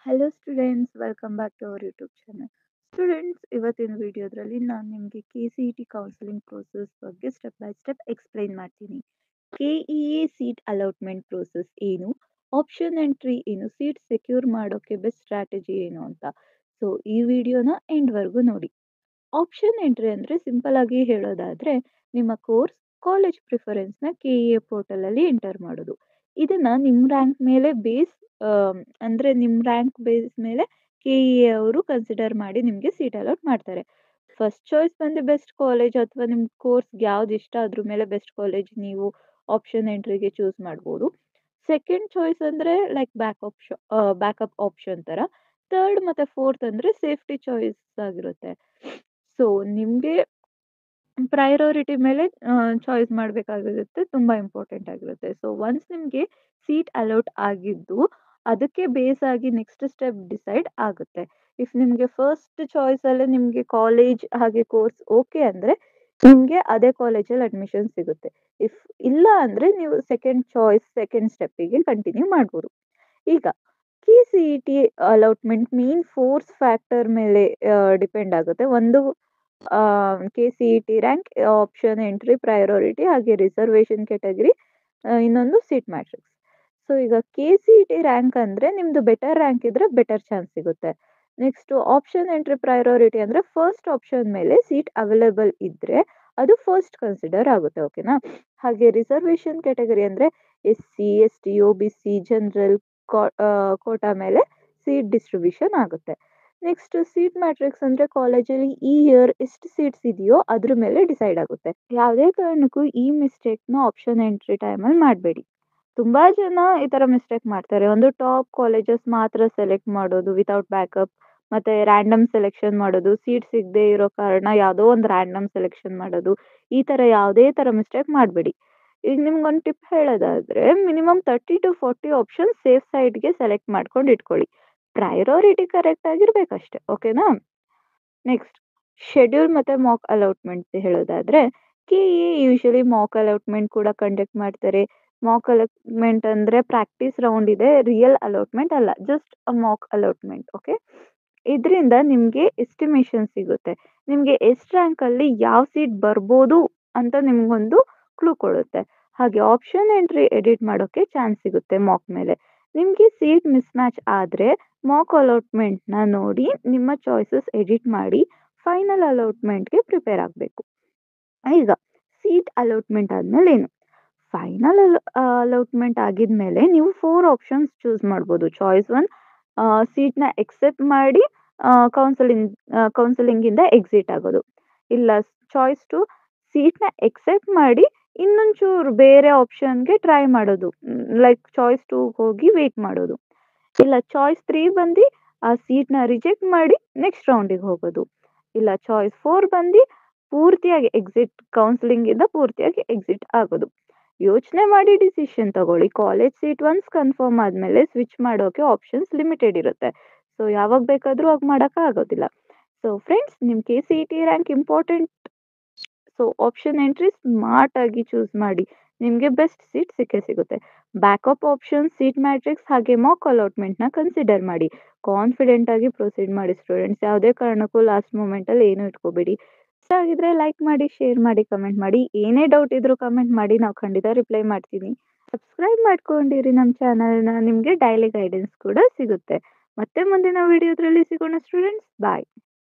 Hello students, welcome back to our YouTube channel. Students, ಇವತ್ತಿನ ವಿಡಿಯೋದ್ರಲ್ಲಿ ನಾನು ನಿಮಗೆ KCET ಕೌನ್ಸಿಲಿಂಗ್ ಪ್ರೋಸೆಸ್ ಬಗ್ಗೆ ಸ್ಟೆಪ್ ಬೈ ಸ್ಟೆಪ್ ಎಕ್ಸ್ಪ್ಲೈನ್ ಮಾಡ್ತೀನಿ. KEA ಸೀಟ್ ಅಲಾಟ್ಮೆಂಟ್ ಪ್ರೋಸೆಸ್ ಏನು, ಆಪ್ಷನ್ ಎಂಟ್ರಿ ಏನು, ಸೀಟ್ ಸೆಕ್ಯೂರ್ ಮಾಡೋಕ್ಕೆ ಬೆಸ್ಟ್ ಸ್ಟ್ರಾಟಜಿ ಏನು ಅಂತ. ಸೊ ಈ ವಿಡಿಯೋನ ಎಂಡ್ವರೆಗೂ ನೋಡಿ. ಆಪ್ಷನ್ ಎಂಟ್ರಿ ಅಂದರೆ ಸಿಂಪಲ್ ಆಗಿ ಹೇಳೋದಾದರೆ ನಿಮ್ಮ ಕೋರ್ಸ್ ಕಾಲೇಜ್ ಪ್ರಿಫರೆನ್ಸ್ನ KEA ಪೋರ್ಟಲಲ್ಲಿ ಎಂಟರ್ ಮಾಡೋದು. ಇದನ್ನ ನಿಮ್ಮ ರ್ಯಾಂಕ್ ಮೇಲೆ ಅಂದರೆ ನಿಮ್ಮ ರ್ಯಾಂಕ್ ಬೇಸ್ ಮೇಲೆ KEA ಅವರು ಕನ್ಸಿಡರ್ ಮಾಡಿ ನಿಮಗೆ ಸೀಟ್ ಅಲಾಟ್ ಮಾಡ್ತಾರೆ. ಫಸ್ಟ್ ಚಾಯ್ಸ್ ಬಂದು ಬೆಸ್ಟ್ ಕಾಲೇಜ್ ಅಥವಾ ನಿಮ್ಮ ಕೋರ್ಸ್ಗೆ ಯಾವ್ದು ಇಷ್ಟ ಅದ್ರ ಮೇಲೆ ಬೆಸ್ಟ್ ಕಾಲೇಜ್ ನೀವು ಆಪ್ಷನ್ ಎಂಟ್ರಿಗೆ ಚೂಸ್ ಮಾಡ್ಬೋದು. ಸೆಕೆಂಡ್ ಚಾಯ್ಸ್ ಅಂದರೆ ಲೈಕ್ ಬ್ಯಾಕಪ್ ಆಪ್ಷನ್ ಥರ. ಥರ್ಡ್ ಮತ್ತು ಫೋರ್ತ್ ಅಂದರೆ ಸೇಫ್ಟಿ ಚಾಯ್ಸ್ ಆಗಿರುತ್ತೆ. ಸೊ ನಿಮಗೆ ಪ್ರಯಾರಿಟಿ ಮೇಲೆ ಚಾಯ್ಸ್ ಮಾಡಬೇಕಾಗಿರುತ್ತೆ, ತುಂಬ ಇಂಪಾರ್ಟೆಂಟ್ ಆಗಿರುತ್ತೆ. ಸೊ ಒನ್ಸ್ ನಿಮಗೆ ಸೀಟ್ ಅಲಾಟ್ ಆಗಿದ್ದು ಅದಕ್ಕೆ ಬೇಸ್ ಆಗಿ ನೆಕ್ಸ್ಟ್ ಸ್ಟೆಪ್ ಡಿಸೈಡ್ ಆಗುತ್ತೆ. ಇಫ್ ನಿಮಗೆ ಫಸ್ಟ್ ಚಾಯ್ಸಲ್ಲೇ ನಿಮಗೆ ಕಾಲೇಜ್ ಹಾಗೆ ಕೋರ್ಸ್ ಓಕೆ ಅಂದರೆ ನಿಮಗೆ ಅದೇ ಕಾಲೇಜಲ್ಲಿ ಅಡ್ಮಿಷನ್ ಸಿಗುತ್ತೆ. ಇಫ್ ಇಲ್ಲ ಅಂದರೆ ನೀವು ಸೆಕೆಂಡ್ ಸ್ಟೆಪ್ಪಿಗೆ ಕಂಟಿನ್ಯೂ ಮಾಡ್ಬೋದು. ಈಗ KCET allotment main force factor ಮೇಲೆ ಡಿಪೆಂಡ್ ಆಗುತ್ತೆ. ಒಂದು KCET rank, option entry, priority ಹಾಗೆ ರಿಸರ್ವೇಷನ್ ಕ್ಯಾಟಗರಿ, ಇನ್ನೊಂದು ಸೀಟ್ ಮ್ಯಾಟ್ರಿಕ್ಸ್. ಸೊ ಈಗ KCET ರ್ಯಾಂಕ್ ಅಂದರೆ ನಿಮ್ಮದು ಬೆಟರ್ ರ್ಯಾಂಕ್ ಇದ್ದರೆ ಬೆಟರ್ ಚಾನ್ಸ್ ಸಿಗುತ್ತೆ. ನೆಕ್ಸ್ಟು ಆಪ್ಷನ್ ಎಂಟ್ರಿ ಪ್ರಯಾರಿಟಿ ಅಂದರೆ ಫಸ್ಟ್ ಆಪ್ಷನ್ ಮೇಲೆ ಸೀಟ್ ಅವೈಲೇಬಲ್ ಇದ್ದರೆ ಅದು ಫಸ್ಟ್ ಕನ್ಸಿಡರ್ ಆಗುತ್ತೆ, ಓಕೆನಾ. ಹಾಗೆ ರಿಸರ್ವೇಷನ್ ಕ್ಯಾಟಗರಿ ಅಂದರೆ SC ST OBC general quota ಮೇಲೆ ಸೀಟ್ ಡಿಸ್ಟ್ರಿಬ್ಯೂಷನ್ ಆಗುತ್ತೆ. ನೆಕ್ಸ್ಟ್ ಸೀಟ್ ಮ್ಯಾಟ್ರಿಕ್ಸ್ ಅಂದರೆ ಕಾಲೇಜಲ್ಲಿ ಈ ಇಯರ್ ಎಷ್ಟು ಸೀಟ್ಸ್ ಇದೆಯೋ ಅದ್ರ ಮೇಲೆ ಡಿಸೈಡ್ ಆಗುತ್ತೆ. ಯಾವುದೇ ಕಾರಣಕ್ಕೂ ಈ ಮಿಸ್ಟೇಕ್ನ ಆಪ್ಷನ್ ಎಂಟ್ರಿ ಟೈಮಲ್ಲಿ ಮಾಡಬೇಡಿ. ತುಂಬ ಜನ ಈ ಥರ ಮಿಸ್ಟೇಕ್ ಮಾಡ್ತಾರೆ. ಒಂದು ಟಾಪ್ ಕಾಲೇಜಸ್ ಮಾತ್ರ ಸೆಲೆಕ್ಟ್ ಮಾಡೋದು ವಿತೌಟ್ ಬ್ಯಾಕಪ್, ಮತ್ತು ರ್ಯಾಂಡಮ್ ಸೆಲೆಕ್ಷನ್ ಮಾಡೋದು, ಸೀಟ್ ಸಿಗದೆ ಇರೋ ಕಾರಣ ಯಾವುದೋ ಒಂದು ರ್ಯಾಂಡಮ್ ಸೆಲೆಕ್ಷನ್ ಮಾಡೋದು. ಈ ಥರ ಯಾವುದೇ ಥರ ಮಿಸ್ಟೇಕ್ ಮಾಡಬೇಡಿ. ಈಗ ನಿಮ್ಗೊಂದು ಟಿಪ್ ಹೇಳೋದಾದರೆ ಮಿನಿಮಮ್ 30 to 40 ಆಪ್ಷನ್ ಸೇಫ್ ಸೈಡ್ಗೆ ಸೆಲೆಕ್ಟ್ ಮಾಡ್ಕೊಂಡು ಇಟ್ಕೊಳ್ಳಿ. ಪ್ರಯಾರಿಟಿ ಕರೆಕ್ಟ್ ಆಗಿರ್ಬೇಕಷ್ಟೆ, ಓಕೆನಾ. ನೆಕ್ಸ್ಟ್ ಶೆಡ್ಯೂಲ್ ಮತ್ತು ಮಾಕ್ ಅಲಾಟ್ಮೆಂಟ್ ಹೇಳೋದಾದರೆ KEA ಯೂಶಲಿ ಮಾಕ್ ಅಲಾಟ್ಮೆಂಟ್ ಕೂಡ ಕಂಡಕ್ಟ್ ಮಾಡ್ತಾರೆ. ಮಾಕ್ ಅಲಾಟ್ಮೆಂಟ್ ಅಂದರೆ ಪ್ರಾಕ್ಟೀಸ್ ರೌಂಡ್ ಇದೆ, ರಿಯಲ್ ಅಲಾಟ್ಮೆಂಟ್ ಅಲ್ಲ, ಜಸ್ಟ್ ಮಾಕ್ ಅಲಾಟ್ಮೆಂಟ್, ಓಕೆ. ಇದರಿಂದ ನಿಮಗೆ ಎಸ್ಟಿಮೇಷನ್ ಸಿಗುತ್ತೆ. ನಿಮಗೆ ಎಷ್ಟು ರ್ಯಾಂಕಲ್ಲಿ ಯಾವ ಸೀಟ್ ಬರ್ಬೋದು ಅಂತ ನಿಮಗೊಂದು ಕ್ಲೂ ಕೊಡುತ್ತೆ. ಹಾಗೆ ಆಪ್ಷನ್ ಎಂಟ್ರಿ ಎಡಿಟ್ ಮಾಡೋಕ್ಕೆ ಚಾನ್ಸ್ ಸಿಗುತ್ತೆ ಮಾಕ್ ಮೇಲೆ. ನಿಮಗೆ ಸೀಟ್ ಮಿಸ್ ಮ್ಯಾಚ್ ಆದರೆ ಮಾಕ್ ಅಲಾಟ್ಮೆಂಟ್ನ ನೋಡಿ ನಿಮ್ಮ ಚಾಯ್ಸಸ್ ಎಡಿಟ್ ಮಾಡಿ ಫೈನಲ್ ಅಲಾಟ್ಮೆಂಟ್ಗೆ ಪ್ರಿಪೇರ್ ಆಗಬೇಕು. ಈಗ ಸೀಟ್ ಅಲಾಟ್ಮೆಂಟ್ ಆದಮೇಲೆ ಏನು, ಫೈನಲ್ ಅಲಾಟ್ಮೆಂಟ್ ಆಗಿದ್ಮೇಲೆ ನೀವು 4 ಆಪ್ಷನ್ಸ್ ಚೂಸ್ ಮಾಡ್ಬೋದು. ಚಾಯ್ಸ್ 1 ಸೀಟ್ನ ಎಕ್ಸೆಪ್ಟ್ ಮಾಡಿ ಕೌನ್ಸಿಲಿಂಗಿಂದ ಎಕ್ಸಿಟ್ ಆಗೋದು. ಇಲ್ಲ ಚಾಯ್ಸ್ 2 ಸೀಟ್ನ ಎಕ್ಸೆಪ್ಟ್ ಮಾಡಿ ಇನ್ನೊಂಚೂರು ಬೇರೆ ಆಪ್ಷನ್ಗೆ ಟ್ರೈ ಮಾಡೋದು, ಲೈಕ್ ಚಾಯ್ಸ್ 2 ಹೋಗಿ ವೇಟ್ ಮಾಡೋದು. ಇಲ್ಲ ಚಾಯ್ಸ್ 3 ಬಂದು ಆ ಸೀಟ್ನ ರಿಜೆಕ್ಟ್ ಮಾಡಿ ನೆಕ್ಸ್ಟ್ ರೌಂಡಿಗೆ ಹೋಗೋದು. ಇಲ್ಲ ಚಾಯ್ಸ್ 4 ಬಂದು ಪೂರ್ತಿಯಾಗಿ ಕೌನ್ಸಿಲಿಂಗಿಂದ ಪೂರ್ತಿಯಾಗಿ ಎಕ್ಸಿಟ್ ಆಗೋದು. ಯೋಚನೆ ಮಾಡಿ ಡಿಸಿಷನ್ ತಗೊಳ್ಳಿ. ಕಾಲೇಜ್ ಸೀಟ್ ಒನ್ಸ್ ಕನ್ಫರ್ಮ್ ಆದಮೇಲೆ ಸ್ವಿಚ್ ಮಾಡೋಕ್ಕೆ ಆಪ್ಷನ್ಸ್ ಲಿಮಿಟೆಡ್ ಇರುತ್ತೆ. ಸೊ ಯಾವಾಗ ಬೇಕಾದರೂ ಆಗ ಮಾಡೋಕ್ಕಾಗೋದಿಲ್ಲ. ಸೊ ಫ್ರೆಂಡ್ಸ್, ನಿಮ್ಮ KCET rank important. So option entry smart ಆಗಿ ಚೂಸ್ ಮಾಡಿ, ನಿಮಗೆ ಬೆಸ್ಟ್ ಸೀಟ್ ಸಿಗುತ್ತೆ. ಬ್ಯಾಕಪ್ ಆಪ್ಷನ್, ಸೀಟ್ ಮ್ಯಾಟ್ರಿಕ್ಸ್ ಹಾಗೆ ಮಾಕ್ ಅಲಾಟ್ಮೆಂಟ್ನ ಕನ್ಸಿಡರ್ ಮಾಡಿ. ಕಾನ್ಫಿಡೆಂಟ್ ಆಗಿ ಪ್ರೊಸೀಡ್ ಮಾಡಿ ಸ್ಟೂಡೆಂಟ್ಸ್. ಯಾವುದೇ ಕಾರಣಕ್ಕೂ ಲಾಸ್ಟ್ ಮೂಮೆಂಟಲ್ಲಿ ಏನೂ ಇಟ್ಕೋಬೇಡಿ. ಇಷ್ಟ ಆಗಿದ್ರೆ ಲೈಕ್ ಮಾಡಿ, ಶೇರ್ ಮಾಡಿ, ಕಮೆಂಟ್ ಮಾಡಿ. ಏನೇ ಡೌಟ್ ಇದ್ರೂ ಕಮೆಂಟ್ ಮಾಡಿ, ನಾವು ಖಂಡಿತ ರಿಪ್ಲೈ ಮಾಡ್ತೀನಿ. ಸಬ್ಸ್ಕ್ರೈಬ್ ಮಾಡ್ಕೊಂಡಿರಿ ನಮ್ಮ ಚಾನಲ್ನ, ನಿಮಗೆ ಡೈಲಿ ಗೈಡೆನ್ಸ್ ಕೂಡ ಸಿಗುತ್ತೆ. ಮತ್ತೆ ಮುಂದಿನ ವಿಡಿಯೋದ್ರಲ್ಲಿ ಸಿಗೋಣ ಸ್ಟೂಡೆಂಟ್ಸ್. ಬಾಯ್.